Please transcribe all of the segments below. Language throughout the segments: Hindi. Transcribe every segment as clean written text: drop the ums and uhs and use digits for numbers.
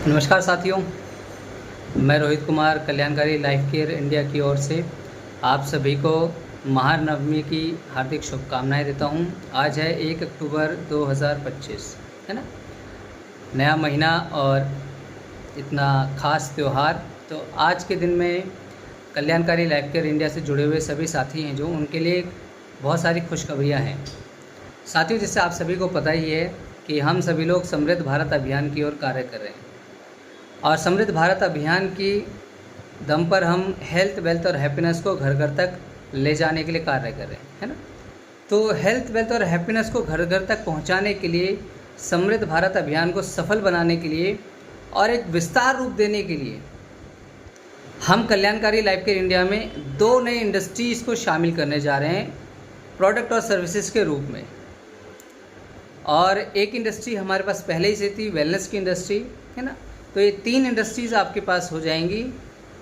नमस्कार साथियों, मैं रोहित कुमार कल्याणकारी लाइफ केयर इंडिया की ओर से आप सभी को महानवमी की हार्दिक शुभकामनाएं देता हूं। आज है 1 अक्टूबर 2025, है ना। नया महीना और इतना खास त्यौहार। तो आज के दिन में कल्याणकारी लाइफ केयर इंडिया से जुड़े हुए सभी साथी हैं जो उनके लिए बहुत सारी खुशखबरियाँ हैं। साथियों, जिससे आप सभी को पता ही है कि हम सभी लोग समृद्ध भारत अभियान की ओर कार्य कर रहे हैं और समृद्ध भारत अभियान की दम पर हम हेल्थ, वेल्थ और हैप्पीनेस को घर घर तक ले जाने के लिए कार्य कर रहे हैं, है ना। तो हेल्थ, वेल्थ और हैप्पीनेस को घर घर तक पहुंचाने के लिए, समृद्ध भारत अभियान को सफल बनाने के लिए और एक विस्तार रूप देने के लिए हम कल्याणकारी लाइफ केयर इंडिया में 2 नए इंडस्ट्रीज़ को शामिल करने जा रहे हैं प्रोडक्ट और सर्विसेज के रूप में। और एक इंडस्ट्री हमारे पास पहले ही से थी, वेलनेस की इंडस्ट्री, है ना। तो ये 3 इंडस्ट्रीज़ आपके पास हो जाएंगी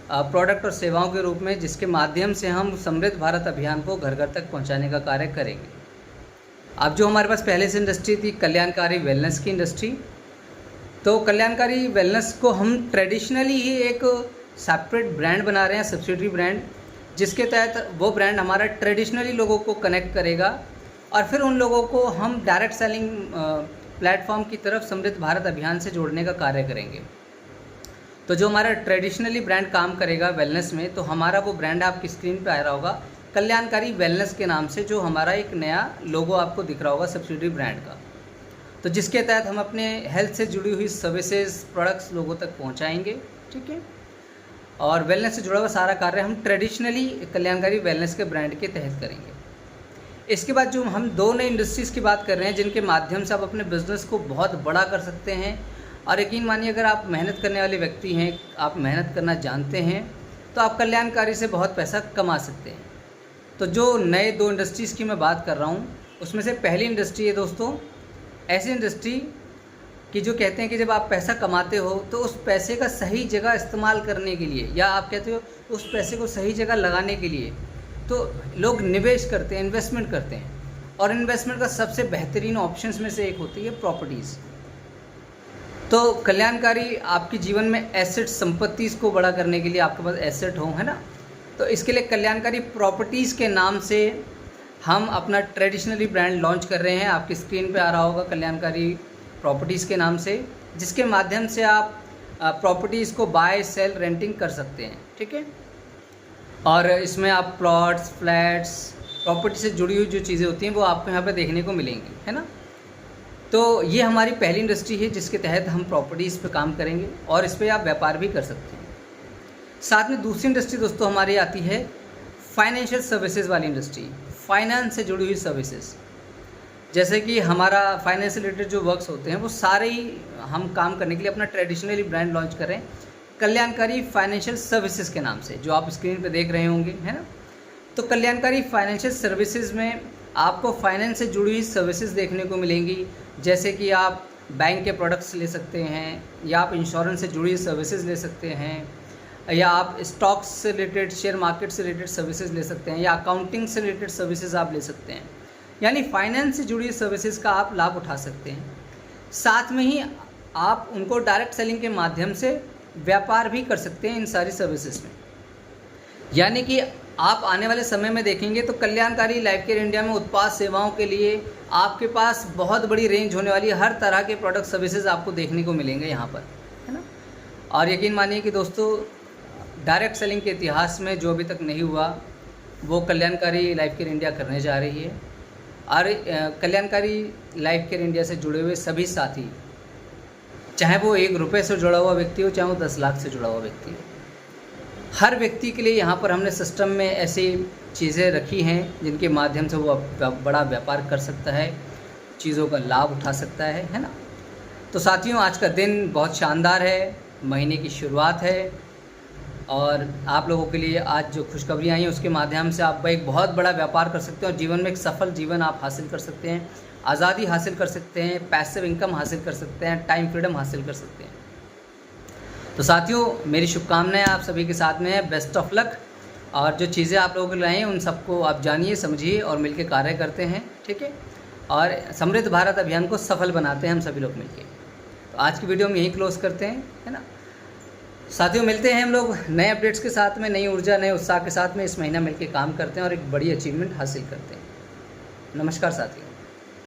प्रोडक्ट और सेवाओं के रूप में, जिसके माध्यम से हम समृद्ध भारत अभियान को घर घर तक पहुंचाने का कार्य करेंगे। अब जो हमारे पास पहले से इंडस्ट्री थी कल्याणकारी वेलनेस की इंडस्ट्री, तो कल्याणकारी वेलनेस को हम ट्रेडिशनली ही एक सेपरेट ब्रांड बना रहे हैं, सब्सिडरी ब्रांड, जिसके तहत वो ब्रांड हमारा ट्रेडिशनली लोगों को कनेक्ट करेगा और फिर उन लोगों को हम डायरेक्ट सेलिंग प्लेटफॉर्म की तरफ समृद्ध भारत अभियान से जोड़ने का कार्य करेंगे। तो जो हमारा ट्रेडिशनली ब्रांड काम करेगा वेलनेस में, तो हमारा वो ब्रांड आपकी स्क्रीन पे आ रहा होगा कल्याणकारी वेलनेस के नाम से, जो हमारा एक नया लोगो आपको दिख रहा होगा सब्सिडरी ब्रांड का। तो जिसके तहत हम अपने हेल्थ से जुड़ी हुई सर्विसेज, प्रोडक्ट्स लोगों तक पहुँचाएँगे, ठीक है। और वेलनेस से जुड़ा हुआ सारा कार्य हम ट्रेडिशनली कल्याणकारी वेलनेस के ब्रांड के तहत करेंगे। इसके बाद जो हम 2 नई इंडस्ट्रीज़ की बात कर रहे हैं जिनके माध्यम से आप अपने बिज़नेस को बहुत बड़ा कर सकते हैं। और यकीन मानिए, अगर आप मेहनत करने वाले व्यक्ति हैं, आप मेहनत करना जानते हैं, तो आप कल्याणकारी से बहुत पैसा कमा सकते हैं। तो जो नए 2 इंडस्ट्रीज़ की मैं बात कर रहा हूँ, उसमें से पहली इंडस्ट्री है दोस्तों ऐसी इंडस्ट्री कि जो कहते हैं कि जब आप पैसा कमाते हो तो उस पैसे का सही जगह इस्तेमाल करने के लिए, या आप कहते हो उस पैसे को सही जगह लगाने के लिए, तो लोग निवेश करते हैं, इन्वेस्टमेंट करते हैं। और इन्वेस्टमेंट का सबसे बेहतरीन ऑप्शंस में से एक होती है प्रॉपर्टीज़। तो कल्याणकारी आपके जीवन में एसेट, संपत्ति को बड़ा करने के लिए आपके पास एसेट हो, है ना। तो इसके लिए कल्याणकारी प्रॉपर्टीज़ के नाम से हम अपना ट्रेडिशनली ब्रांड लॉन्च कर रहे हैं। आपकी स्क्रीन पे आ रहा होगा कल्याणकारी प्रॉपर्टीज़ के नाम से, जिसके माध्यम से आप प्रॉपर्टीज़ को बाय, सेल, रेंटिंग कर सकते हैं, ठीक है। और इसमें आप प्लॉट्स, फ्लैट्स, प्रॉपर्टी से जुड़ी हुई जो चीज़ें होती हैं वो आपको यहाँ पे देखने को मिलेंगी, है ना। तो ये हमारी पहली इंडस्ट्री है जिसके तहत हम प्रॉपर्टीज़ पे काम करेंगे और इस पर आप व्यापार भी कर सकते हैं। साथ में दूसरी इंडस्ट्री दोस्तों हमारी आती है फाइनेंशियल सर्विसेज वाली इंडस्ट्री, फाइनेंस से जुड़ी हुई सर्विसेज। जैसे कि हमारा फाइनेंस से रिलेटेड जो वर्क्स होते हैं वो सारे ही हम काम करने के लिए अपना ट्रेडिशनली ब्रांड लॉन्च कर रहे हैं कल्याणकारी फाइनेंशियल सर्विसेज के नाम से, जो आप स्क्रीन पे देख रहे होंगे, है ना। तो कल्याणकारी फाइनेंशियल सर्विसेज में आपको फाइनेंस से जुड़ी हुई सर्विसेज देखने को मिलेंगी, जैसे कि आप बैंक के प्रोडक्ट्स ले सकते हैं, या आप इंश्योरेंस से जुड़ी हुई सर्विसेज ले सकते हैं, या आप स्टॉक्स से रिलेटेड, शेयर मार्केट से रिलेटेड सर्विसेज ले सकते हैं, या अकाउंटिंग से रिलेटेड सर्विसेज आप ले सकते हैं। यानी फाइनेंस से जुड़ी हुई सर्विसेज का आप लाभ उठा सकते हैं। साथ में ही आप उनको डायरेक्ट सेलिंग के माध्यम से व्यापार भी कर सकते हैं इन सारी सर्विसेज में। यानी कि आप आने वाले समय में देखेंगे तो कल्याणकारी लाइफ केयर इंडिया में उत्पाद सेवाओं के लिए आपके पास बहुत बड़ी रेंज होने वाली है। हर तरह के प्रोडक्ट सर्विसेज आपको देखने को मिलेंगे यहाँ पर, है ना। और यकीन मानिए कि दोस्तों, डायरेक्ट सेलिंग के इतिहास में जो अभी तक नहीं हुआ वो कल्याणकारी लाइफ केयर इंडिया करने जा रही है। और कल्याणकारी लाइफ केयर इंडिया से जुड़े हुए सभी साथी, चाहे वो 1 रुपये से जुड़ा हुआ व्यक्ति हो, चाहे वो 10 लाख से जुड़ा हुआ व्यक्ति हो, हर व्यक्ति के लिए यहाँ पर हमने सिस्टम में ऐसी चीज़ें रखी हैं जिनके माध्यम से वो बड़ा व्यापार कर सकता है, चीज़ों का लाभ उठा सकता है ना। तो साथियों, आज का दिन बहुत शानदार है, महीने की शुरुआत है और आप लोगों के लिए आज जो खुशखबरियाँ आई हैं उसके माध्यम से आप एक बहुत बड़ा व्यापार कर सकते हैं और जीवन में एक सफल जीवन आप हासिल कर सकते हैं, आज़ादी हासिल कर सकते हैं, पैसिव इनकम हासिल कर सकते हैं, टाइम फ्रीडम हासिल कर सकते हैं। तो साथियों, मेरी शुभकामनाएं आप सभी के साथ में है। Best of luck. और जो चीज़ें आप लोगों के लिए लाए हैं उन सबको आप जानिए, समझिए और मिलकर कार्य करते हैं, ठीक है। और समृद्ध भारत अभियान को सफल बनाते हैं हम सभी लोग मिलकर। आज की वीडियो में यहीं क्लोज़ करते हैं, है ना। साथियों, मिलते हैं हम लोग नए अपडेट्स के साथ में, नई ऊर्जा, नए उत्साह के साथ में इस महीना मिलकर काम करते हैं और एक बड़ी अचीवमेंट हासिल करते हैं। नमस्कार साथियों।